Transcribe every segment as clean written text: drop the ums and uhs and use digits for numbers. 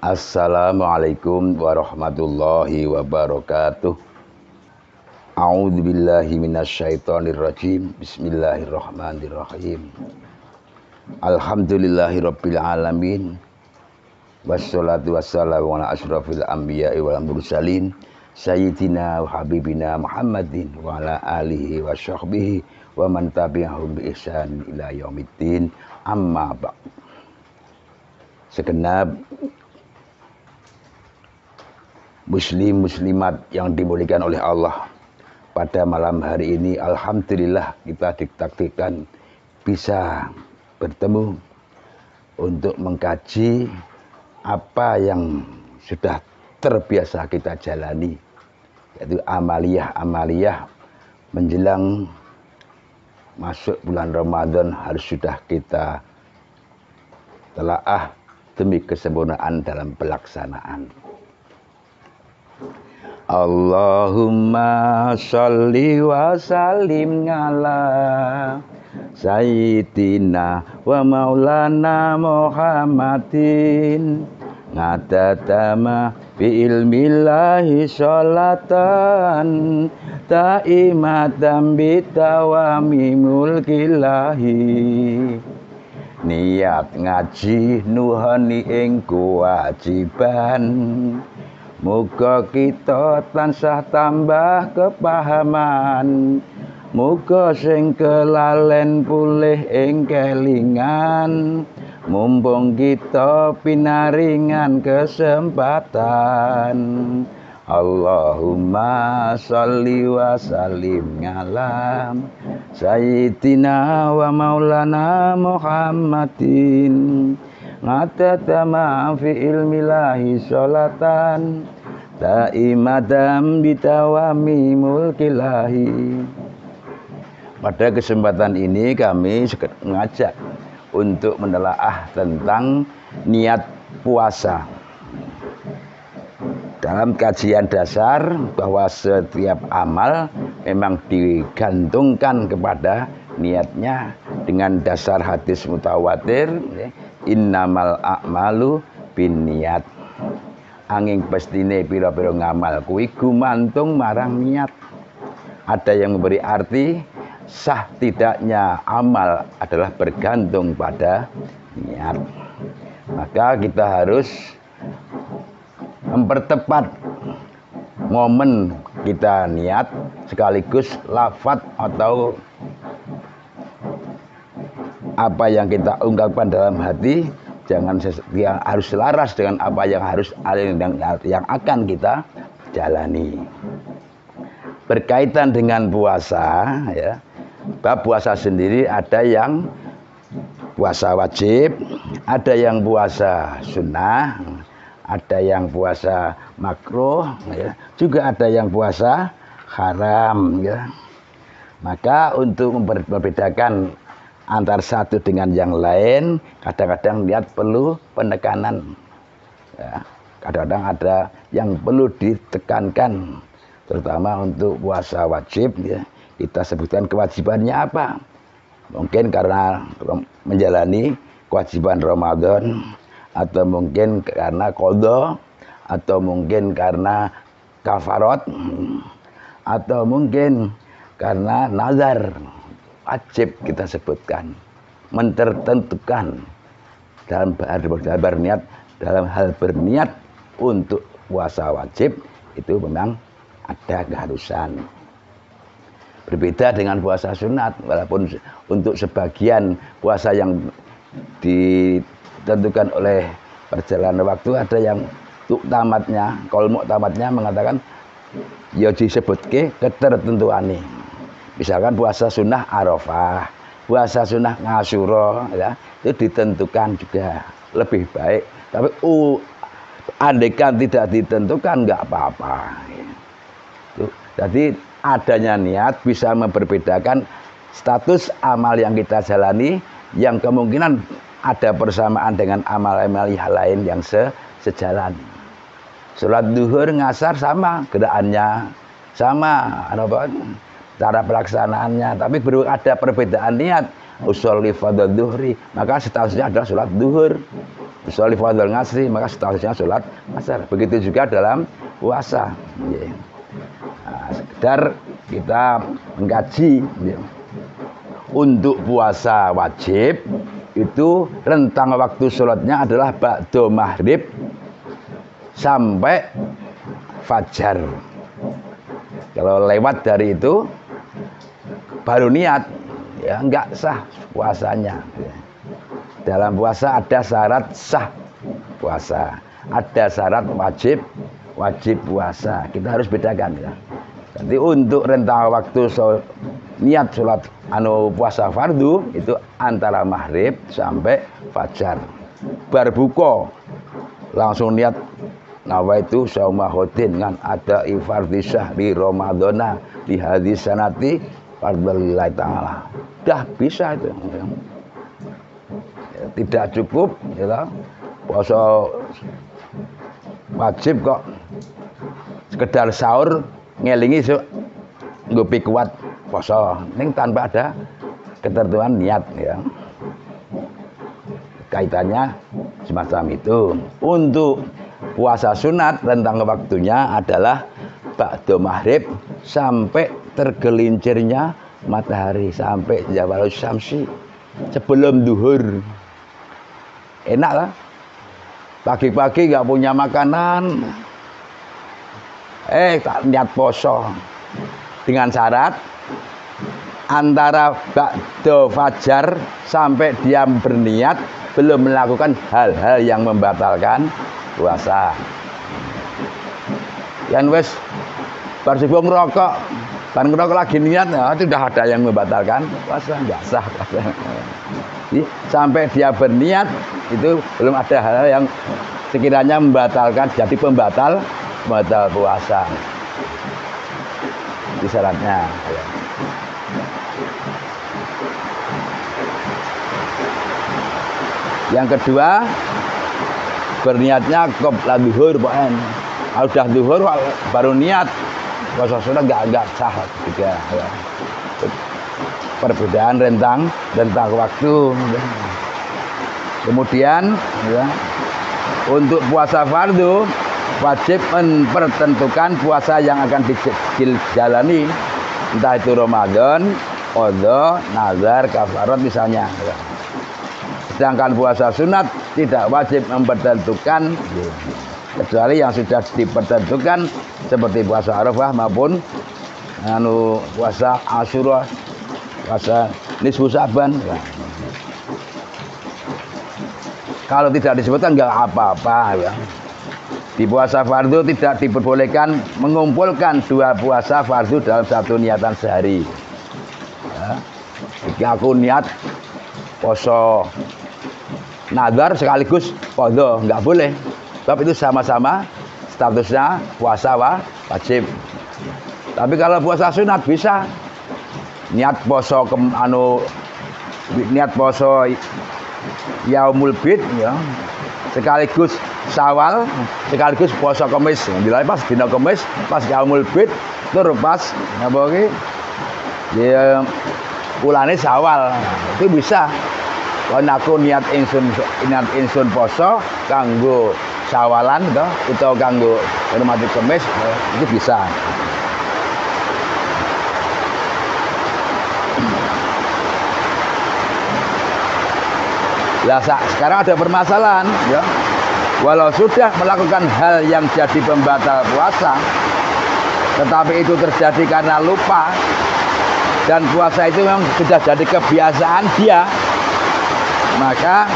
Assalamualaikum warahmatullahi wabarakatuh. A'udzubillahi minasyaitonirrajim. Bismillahirrahmanirrahim. Alhamdulillahirabbil alamin. Wassalatu wassalamu ala asyrafil anbiya'i wal mursalin sayyidina wa habibina Muhammadin wa ala alihi wa sahbihi wa man tabi'ahum bi ihsan ila yaumiddin. Amma ba'd. Segenap muslim muslimat yang dimuliakan oleh Allah, pada malam hari ini alhamdulillah kita ditakdirkan bisa bertemu untuk mengkaji apa yang sudah terbiasa kita jalani, yaitu amaliyah menjelang masuk bulan Ramadan harus sudah kita telaah demi kesempurnaan dalam pelaksanaan. Allahumma sholli wa sallim ala sayyidina wa maulana Muhammadin ngatatama bi ilmillahi sholatan taimatan bitawami mulkillahi. Niat ngaji nuhoni ing kewajiban, muga kita tansah tambah kepahaman, muga sing kelalen pulih ing kelingan, mumpung kita pinaringan kesempatan. Allahumma sholli wa sallim ala sayyidina wa maulana Muhammadin ngatatama fi ilmillahi sholatan daimatan bitawami mulkillahi. Pada kesempatan ini kami mengajak untuk menelaah tentang niat puasa. Dalam kajian dasar bahwa setiap amal memang digantungkan kepada niatnya dengan dasar hadis mutawatir, innamal a'malu binniyat. Angin pestine pira-pira ngamal kuwi gumantung marang niat. Ada yang memberi arti sah tidaknya amal adalah bergantung pada niat. Maka kita harus mempertepat momen kita niat sekaligus lafaz atau apa yang kita ungkapkan dalam hati jangan harus selaras dengan apa yang yang akan kita jalani. Berkaitan dengan puasa, ya, bab puasa sendiri ada yang puasa wajib, ada yang puasa sunnah, ada yang puasa makruh, ya, juga ada yang puasa haram, ya. Maka untuk membedakan antara satu dengan yang lain, kadang-kadang niat perlu penekanan, ya. Kadang-kadang ada yang perlu ditekankan, terutama untuk puasa wajib, ya. Kita sebutkan kewajibannya apa. Mungkin karena menjalani kewajiban Ramadan, atau mungkin karena qadha, atau mungkin karena kafarat, atau mungkin karena nazar. Wajib kita sebutkan, mentertentukan dalam berniat, dalam hal berniat untuk puasa wajib itu memang ada keharusan. Berbeda dengan puasa sunat, walaupun untuk sebagian puasa yang ditentukan oleh perjalanan waktu ada yang untuk tamatnya, kalau muktamadnya mengatakan ya disebutke ketertentuane. Misalkan puasa sunnah Arafah, puasa sunnah Ngasura, ya, itu ditentukan juga lebih baik. Tapi andaikan tidak ditentukan nggak apa-apa. Jadi adanya niat bisa memperbedakan status amal yang kita jalani yang kemungkinan ada persamaan dengan amal-amal lain yang sejalan. Sholat duhur ngasar sama gerakannya, sama cara pelaksanaannya, tapi ada perbedaan niat. Usolli fardhu duhri, maka statusnya adalah sholat duhur. Sholli fardhul ngasri, maka statusnya sholat asar. Begitu juga dalam puasa. Nah, sekedar kita mengkaji. Untuk puasa wajib itu rentang waktu sholatnya adalah ba'da maghrib sampai fajar. Kalau lewat dari itu baru niat, ya enggak sah puasanya. Dalam puasa ada syarat sah puasa, ada syarat wajib puasa. Kita harus bedakan ya. Jadi untuk rentang waktu niat sholat puasa fardu itu antara maghrib sampai fajar. Berbuka langsung niat nawaitu shauma khodin kan ada ifardhi syahri ramadhana di hadis sanati fardhillahi ta'ala. Dah bisa itu. Tidak cukup ya, puasa wajib kok sekedar sahur ngelingi ngopi kuat puasa ning tanpa ada ketentuan niat ya. Kaitannya semacam itu. Untuk puasa sunat rentang waktunya adalah ba'da maghrib sampai tergelincirnya matahari, sampai zawalus syamsi, sebelum duhur. Enak lah. Pagi-pagi nggak punya makanan, tak niat poso dengan syarat antara ba'da fajar sampai dia berniat belum melakukan hal-hal yang membatalkan puasa. Yang wes bar subuh ngerokok, bar ngerokok lagi niat, itu sudah ada yang membatalkan puasa, nggak sah puasa. Sampai dia berniat itu belum ada hal-hal yang sekiranya membatalkan, jadi batal puasa. Itu syaratnya. Yang kedua, berniatnya qabla duhur, pokoknya. Kalau sudah duhur baru niat, puasa sunat enggak sah juga. Ya. Perbedaan rentang waktu. Kemudian ya, untuk puasa fardu wajib mempertentukan puasa yang akan dijalani, entah itu Ramadan, qadha, nazar, kafarat misalnya. Sedangkan puasa sunat tidak wajib mempertentukan, kecuali yang sudah dipertentukan seperti puasa Arafah maupun puasa Asyura, puasa nisfu Sa'ban. Kalau tidak disebutkan enggak apa-apa ya. Di puasa fardu tidak diperbolehkan mengumpulkan dua puasa fardu dalam satu niatan sehari. Ya. Jika aku niat poso nazar sekaligus qadha, enggak boleh. Sebab itu sama-sama statusnya puasa wajib. Tapi kalau puasa sunat bisa. Niat poso niat poso Yaumul Bid ya. Sekaligus Syawal, sekaligus puasa Kamis. Dilai pas dina Kamis, pas Yaumul Bid, tur pas napa iki? Ya bulane Syawal. Itu bisa. Kalau aku niat insun poso kanggo Syawalan to utawa kanggo hormati Kamis, itu bisa. Lah sekarang ada permasalahan ya. Walau sudah melakukan hal yang jadi pembatal puasa, tetapi itu terjadi karena lupa dan puasa itu memang sudah jadi kebiasaan dia, maka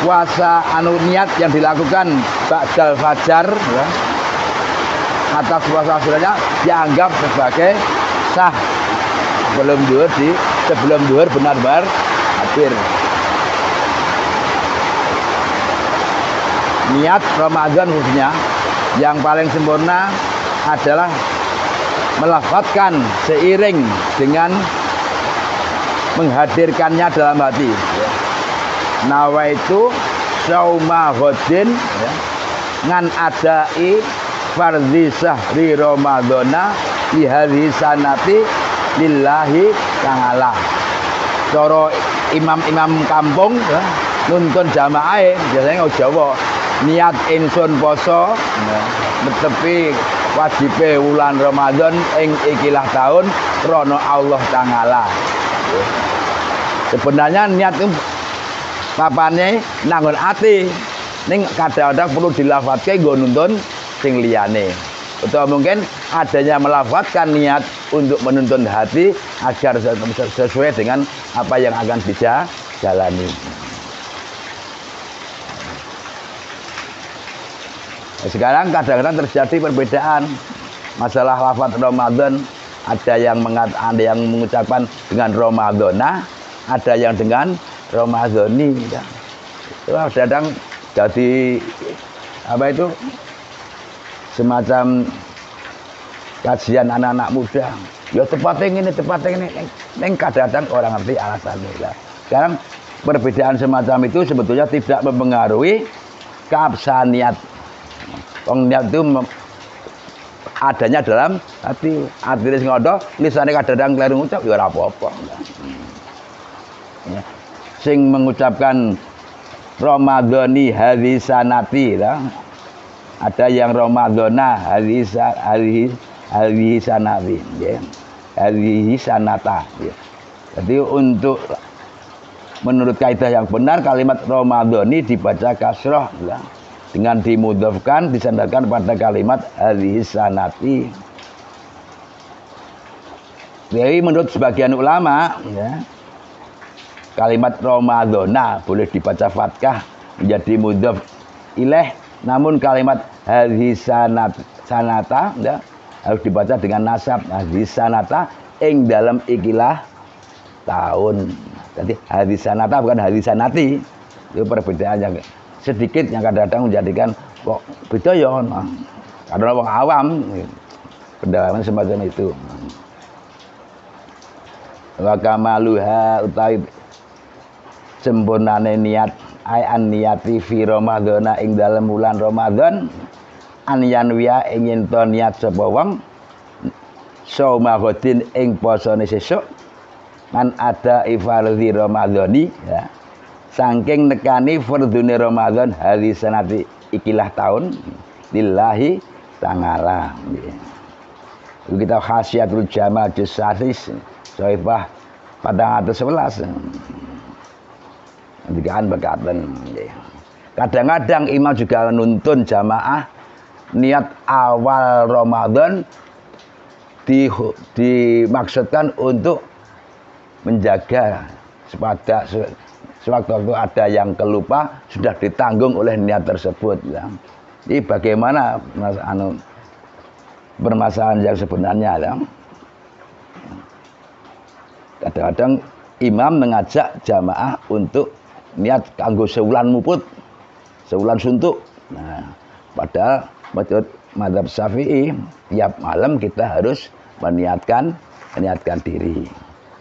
puasa niat yang dilakukan ba'dal fajar ya, atas puasa sunatnya dianggap sebagai sah sebelum duhur benar-benar hadir. Niat Ramadan khususnya yang paling sempurna adalah melafadzkan seiring dengan menghadirkannya dalam hati. Nawaitu shauma ghadin ngan adai fardhi syahri ramadhana li hadhihi sanati lillahi ta'ala. Cara imam-imam kampung ya, nuntun jamaah biasanya nggo Jawa niat ingsun poso netepi wajibe wulan Ramadan ing ikilah tahun krana Allah Ta'ala. Sebenarnya niat itu papane nanggon ati ning kadang-kadang perlu dilafadzke nggo nuntun sing liyane. Atau mungkin adanya melafadzkan niat untuk menuntun hati agar sesuai dengan apa yang akan bisa jalani. Sekarang kadang-kadang terjadi perbedaan masalah lafadz Ramadan. Ada yang mengucapkan dengan Ramadana, ada yang dengan Ramadhani. Itu kadang jadi apa itu semacam kajian anak-anak muda. Ya tepatnya ini. Neng kadang-kadang orang ngerti alasannya. Sekarang perbedaan semacam itu sebetulnya tidak mempengaruhi keabsahan niat. Niat itu adanya dalam hati. Hati sing ngono, lisane kadang-kadang kleru ngucap ya ora apa-apa. Ya. Sing mengucapkan Ramadhani hadis sanati lah. Ada yang Ramadhana hadis sanati ya. Hadis sanata ya. Jadi untuk menurut kaidah yang benar kalimat Ramadhani dibaca kasrah ya. Dengan dimudhafkan disandarkan pada kalimat hadis sanati. Jadi menurut sebagian ulama ya, kalimat Ramadhana boleh dibaca fathah menjadi mudhaf ilaih, namun kalimat hadis sanata ya, harus dibaca dengan nasab hadis sanata ing dalam ikilah tahun. Jadi hadis sanata bukan hadis sanati. Itu perbedaannya sedikit yang kadang-kadang menjadikan kok beda ya. Karena orang awam pendalaman semacam itu. Wa kamaluha utawi sempurnane niat ai an niati fi Ramadhana ing dalam bulan Ramadan an yanwiya ingin to niat sapa wong sauma ghadin ing posone sesuk man ada ifardhi Ramadhani ya. Saking nekani fardune Ramadan hari sanati ikilah tahun lillahi ta'ala. Kita khasiatul jamal juz sadis Soifah pada 11. Dikaan berkatan. Kadang-kadang imam juga menuntun jamaah niat awal Ramadan dimaksudkan untuk menjaga sepada sewaktu-waktu ada yang kelupa sudah ditanggung oleh niat tersebut ya. Jadi bagaimana permasalahan yang sebenarnya ya. Kadang-kadang imam mengajak jamaah untuk niat kanggo sewulan muput, sewulan suntuk. Nah, padahal menurut mazhab Syafi'i tiap malam kita harus meniatkan diri.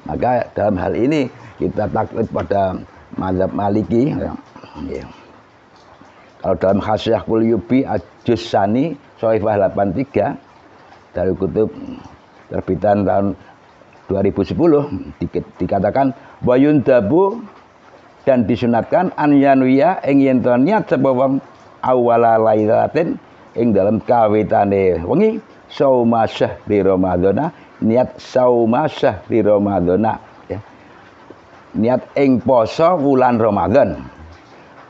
Maka dalam hal ini kita taklid pada mazhab Maliki ya. Kalau dalam Khasiyah Qulyubi Ajusani Soifah 83 dari kutub terbitan tahun 2010 dikatakan wayun dabu dan disunatkan an yanwiya ing yen to niat sapa wong awala lailatin ing dalam kawitane wengi sauma syahri ramadhana niat sauma syahri ramadhana ya. Niat ing poso wulan Ramadan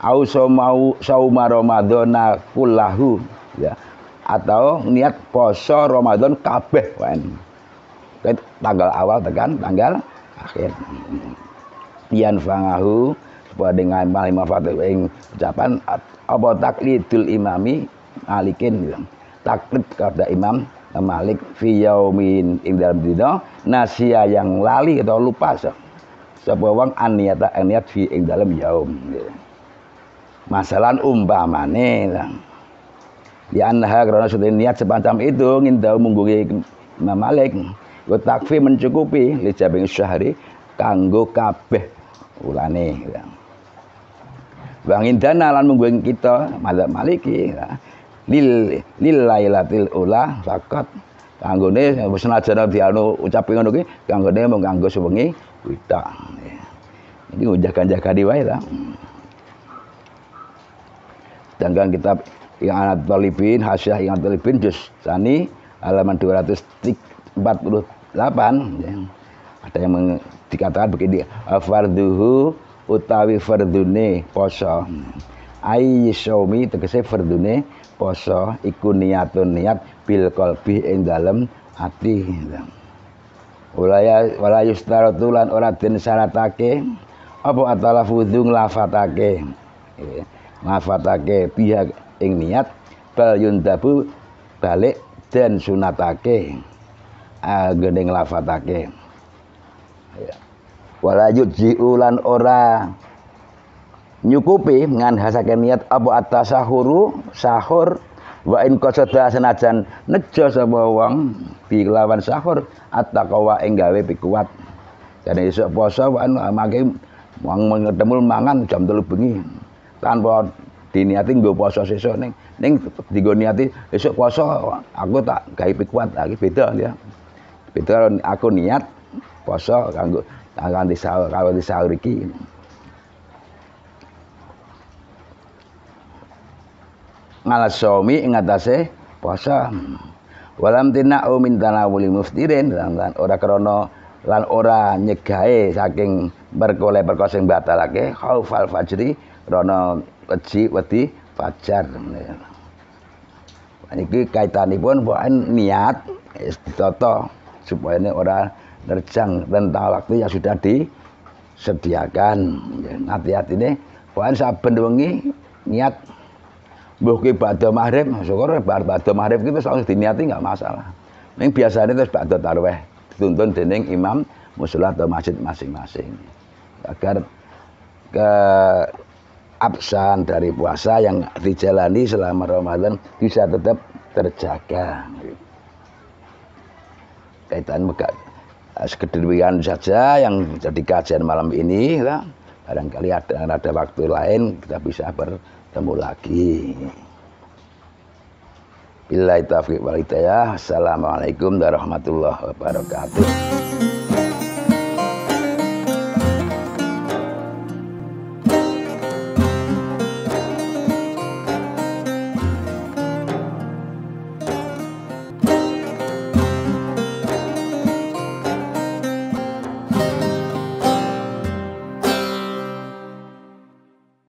au sauma ramadhana kullahu ya, atau niat poso Ramadan kabeh wae tanggal awal tekan tanggal akhir. Pian fangahu supaya dengan manfaat ing ucapan apa taklidul imami malikin gitu. Taklid kepada imam Malik fi yaumin ing dalam dina nasia yang lali atau lupa sapa wong aniyata niat fi ing dalam yaum gitu. Masalan umpamane ya anha karena sudah niat semacam itu ngindau mungguhi Imam Malik wa takfi mencukupi li jabing syahri kanggo kabeh ulane gitu. Bang indana lan mungguhi kita mazhab Maliki ya. Lil lailatil ula faqat kanggone senajan dianu ucapi ngono ki kanggone mung kanggo sewengi widak. Ini jaga-jaga di wae ta. Sedangkan kitab yang anak talibin, Hasyiah yang talibin juz sani halaman 248 ya. Ada yang dikatakan begini, farduhu utawi fardune poso. Ai syaumi tegese fardune poso iku niatun niat bil qalbi ing dalem ati. Wala yustaratu lan ora den syaratake apa atalafudzu nglafatake. Nglafatake pihak ing niat bal yundabu balik dan sunatake gene nglafatake. Wala yujzi'u lan ora nyukupi nganhasake niat apa atasahuru sahur wa in qasada senajan nejo sapa wong bi lawan sahur attaqwa ing gawe pikuat. Dene esuk poso wan amake wong ketemu mangan jam 3 bengi tanpa diniati nggo poso sesuk ning digo niati esuk poso aku tak gawe pikuat lagi beda ya. Beda aku niat poso kanggo kanthi sahur karo sahur iki. Ngalas somi ing atase puasa. Walam tina'u min tanawuli muftirin lan ora krana lan ora nyegahe saking perkara sing batalake khaufal fajri krana wedi fajar. Niki kaitanipun pokoke niat ditata supaya ini ora nerjang tentang waktu yang sudah disediakan. Hati-hati ini pokoke saben wengi niat mbuh ki badhe maghrib, syukur badhe maghrib itu langsung diniati enggak masalah. Ning biasanya terus badhe tarawih dituntun dening imam musala atau masjid masing-masing. Agar keabsahan dari puasa yang dijalani selama Ramadan bisa tetap terjaga. Kaitan sekedemikian saja yang jadi kajian malam ini ya. Barangkali ada waktu lain kita bisa bertemu lagi. Billahi taufiq wal hidayah. Assalamualaikum warahmatullahi wabarakatuh.